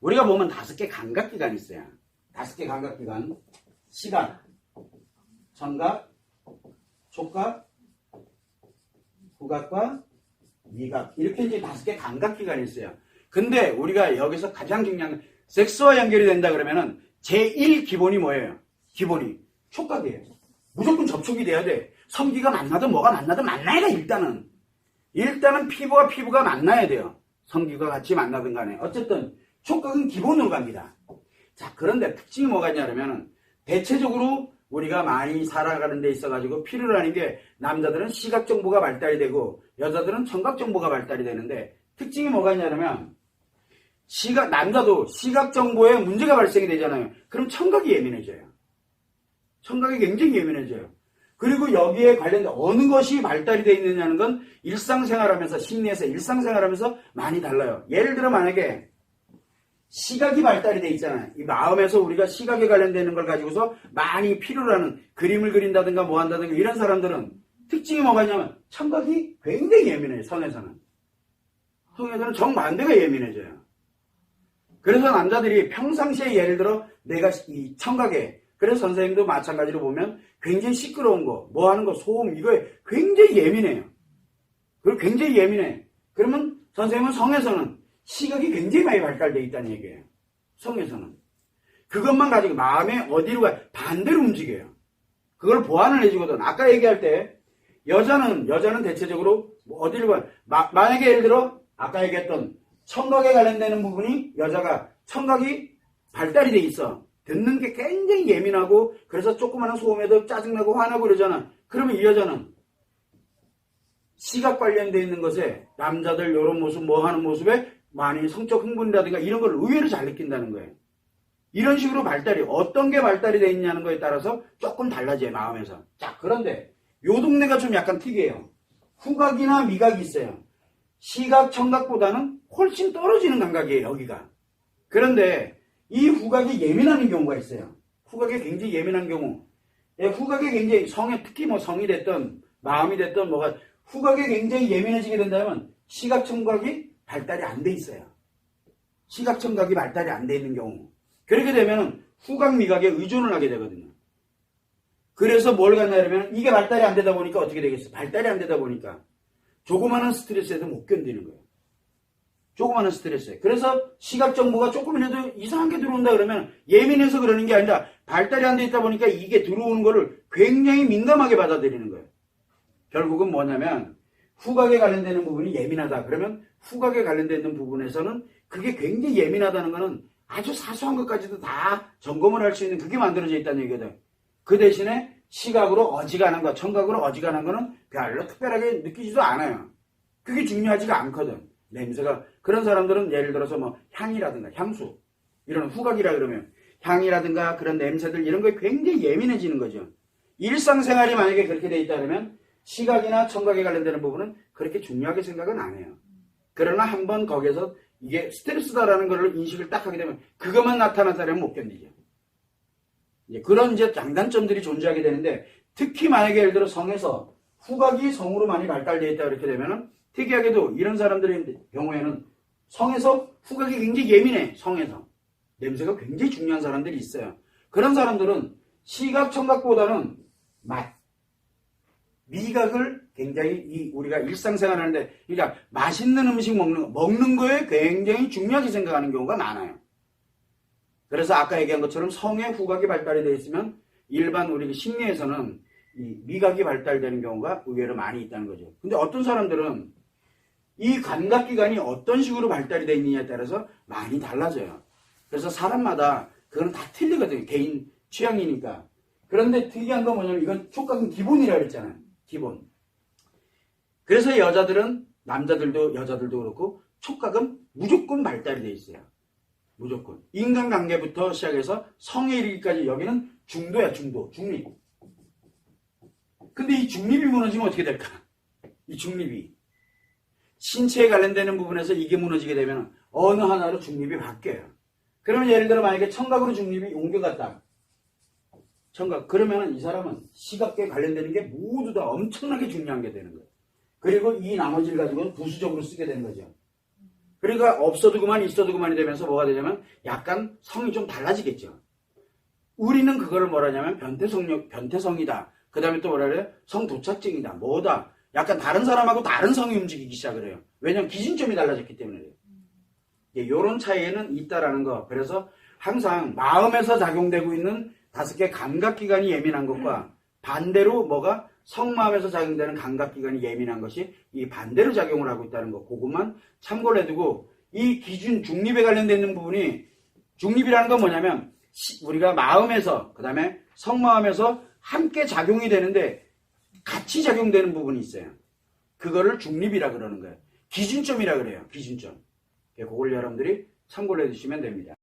우리가 보면 5개 감각기관이 있어요. 5개 감각기관. 시각, 청각, 촉각, 후각과 미각. 이렇게 이제 5개 감각기관이 있어요. 근데 우리가 여기서 가장 중요한 건 섹스와 연결이 된다 그러면은 제1 기본이 뭐예요? 기본이 촉각이에요. 무조건 접촉이 돼야 돼. 성기가 만나든 뭐가 만나든 만나야 돼, 일단은. 일단은 피부와 피부가 만나야 돼요. 성기가 같이 만나든 간에. 어쨌든 촉각은 기본으로 갑니다. 자, 그런데 특징이 뭐가 있냐면은 대체적으로 우리가 많이 살아가는 데 있어가지고 필요로 하는 게 남자들은 시각 정보가 발달이 되고 여자들은 청각 정보가 발달이 되는데 특징이 뭐가 있냐면 남자도 시각 정보에 문제가 발생이 되잖아요. 그럼 청각이 예민해져요. 청각이 굉장히 예민해져요. 그리고 여기에 관련된 어느 것이 발달이 되어 있느냐는 건 일상생활하면서 심리에서 일상생활하면서 많이 달라요. 예를 들어 만약에 시각이 발달이 돼 있잖아요. 이 마음에서 우리가 시각에 관련되는 걸 가지고서 많이 필요로 하는 그림을 그린다든가 뭐 한다든가 이런 사람들은 특징이 뭐가 있냐면 청각이 굉장히 예민해요. 성에서는. 성에서는 정반대가 예민해져요. 그래서 남자들이 평상시에 예를 들어 내가 이 청각에 그래서 선생님도 마찬가지로 보면 굉장히 시끄러운 거, 뭐 하는 거, 소음 이거에 굉장히 예민해요. 그리고 굉장히 예민해. 그러면 선생님은 성에서는 시각이 굉장히 많이 발달되어 있다는 얘기예요. 성에서는. 그것만 가지고 마음에 어디로 가 반대로 움직여요. 그걸 보완을 해주거든. 아까 얘기할 때 여자는 대체적으로 어디로 가 만약에 예를 들어 아까 얘기했던 청각에 관련되는 부분이 여자가 청각이 발달이 돼 있어. 듣는 게 굉장히 예민하고 그래서 조그마한 소음에도 짜증나고 화나고 그러잖아. 그러면 이 여자는 시각 관련되어 있는 것에 남자들 이런 모습 뭐 하는 모습에 많이 성적 흥분이라든가 이런 걸 의외로 잘 느낀다는 거예요. 이런 식으로 발달이 어떤 게 발달이 되어 있냐는 거에 따라서 조금 달라져요. 마음에서. 자, 그런데 요 동네가 좀 약간 특이해요. 후각이나 미각이 있어요. 시각, 청각보다는 훨씬 떨어지는 감각이에요. 여기가. 그런데 이 후각이 예민한 경우가 있어요. 후각에 굉장히 예민한 경우. 후각에 굉장히 특히 뭐 성이 됐든 마음이 됐든 뭐가 후각에 굉장히 예민해지게 된다면 시각, 청각이 발달이 안 돼 있어요. 시각, 청각이 발달이 안 돼 있는 경우. 그렇게 되면 후각, 미각에 의존을 하게 되거든요. 그래서 뭘 갖냐면 이게 발달이 안 되다 보니까 어떻게 되겠어요? 발달이 안 되다 보니까 조그마한 스트레스에도 못 견디는 거예요. 조그마한 스트레스에. 그래서 시각 정보가 조금이라도 이상한 게 들어온다 그러면 예민해서 그러는 게 아니라 발달이 안 돼 있다 보니까 이게 들어오는 거를 굉장히 민감하게 받아들이는 거예요. 결국은 뭐냐면 후각에 관련되는 부분이 예민하다. 그러면 후각에 관련되는 부분에서는 그게 굉장히 예민하다는 거는 아주 사소한 것까지도 다 점검을 할 수 있는 그게 만들어져 있다는 얘기거든. 그 대신에 시각으로 어지간한 거, 청각으로 어지간한 거는 별로 특별하게 느끼지도 않아요. 그게 중요하지가 않거든. 냄새가. 그런 사람들은 예를 들어서 뭐 향이라든가 향수 이런 후각이라 그러면 향이라든가 그런 냄새들 이런 거에 굉장히 예민해지는 거죠. 일상생활이 만약에 그렇게 돼 있다 그러면 시각이나 청각에 관련되는 부분은 그렇게 중요하게 생각은 안 해요. 그러나 한번 거기에서 이게 스트레스다라는 걸 인식을 딱 하게 되면 그것만 나타나다면 못 견디죠. 그런 이제 장단점들이 존재하게 되는데 특히 만약에 예를 들어 성에서 후각이 성으로 많이 발달되어 있다 그렇게 되면은 특이하게도 이런 사람들의 경우에는 성에서 후각이 굉장히 예민해. 성에서. 냄새가 굉장히 중요한 사람들이 있어요. 그런 사람들은 시각, 청각보다는 맛, 미각을 굉장히 우리가 일상생활 하는데 그러니까 맛있는 음식 먹는 거에 굉장히 중요하게 생각하는 경우가 많아요. 그래서 아까 얘기한 것처럼 성의 후각이 발달이 되어 있으면 일반 우리 심리에서는 이 미각이 발달되는 경우가 의외로 많이 있다는 거죠. 근데 어떤 사람들은 이 감각기관이 어떤 식으로 발달이 되어 있느냐에 따라서 많이 달라져요. 그래서 사람마다 그건 다 틀리거든요. 개인 취향이니까. 그런데 특이한 건 뭐냐면 이건 촉각은 기본이라고 그랬잖아요. 기본. 그래서 남자들도 여자들도 그렇고 촉각은 무조건 발달이 되어 있어요. 무조건. 인간관계부터 시작해서 성에 이르기까지 여기는 중도야, 중립. 근데 이 중립이 무너지면 어떻게 될까? 이 중립이. 신체에 관련되는 부분에서 이게 무너지게 되면 어느 하나로 중립이 바뀌어요. 그러면 예를 들어 만약에 청각으로 중립이 옮겨갔다. 청각. 그러면 이 사람은 시각에 관련되는 게 모두 다 엄청나게 중요한 게 되는 거예요. 그리고 이 나머지를 가지고는 부수적으로 쓰게 되는 거죠. 그러니까 없어도 그만 있어도 그만이 되면서 뭐가 되냐면 약간 성이 좀 달라지겠죠. 우리는 그거를 뭐라냐면 변태성이다. 그 다음에 또 뭐라 그래요? 성도착증이다. 뭐다. 약간 다른 사람하고 다른 성이 움직이기 시작을 해요. 왜냐면 기준점이 달라졌기 때문에 그래요. 이런 차이는 있다라는 거. 그래서 항상 마음에서 작용되고 있는 5개 감각기관이 예민한 것과 반대로 뭐가 성마음에서 작용되는 감각기관이 예민한 것이 이 반대로 작용을 하고 있다는 거. 그것만 참고를 해두고 이 기준 중립에 관련된 부분이 중립이라는 건 뭐냐면 우리가 마음에서 그 다음에 성마음에서 함께 작용이 되는데 같이 작용되는 부분이 있어요. 그거를 중립이라 그러는 거예요. 기준점이라 그래요. 기준점. 그걸 여러분들이 참고를 해주시면 됩니다.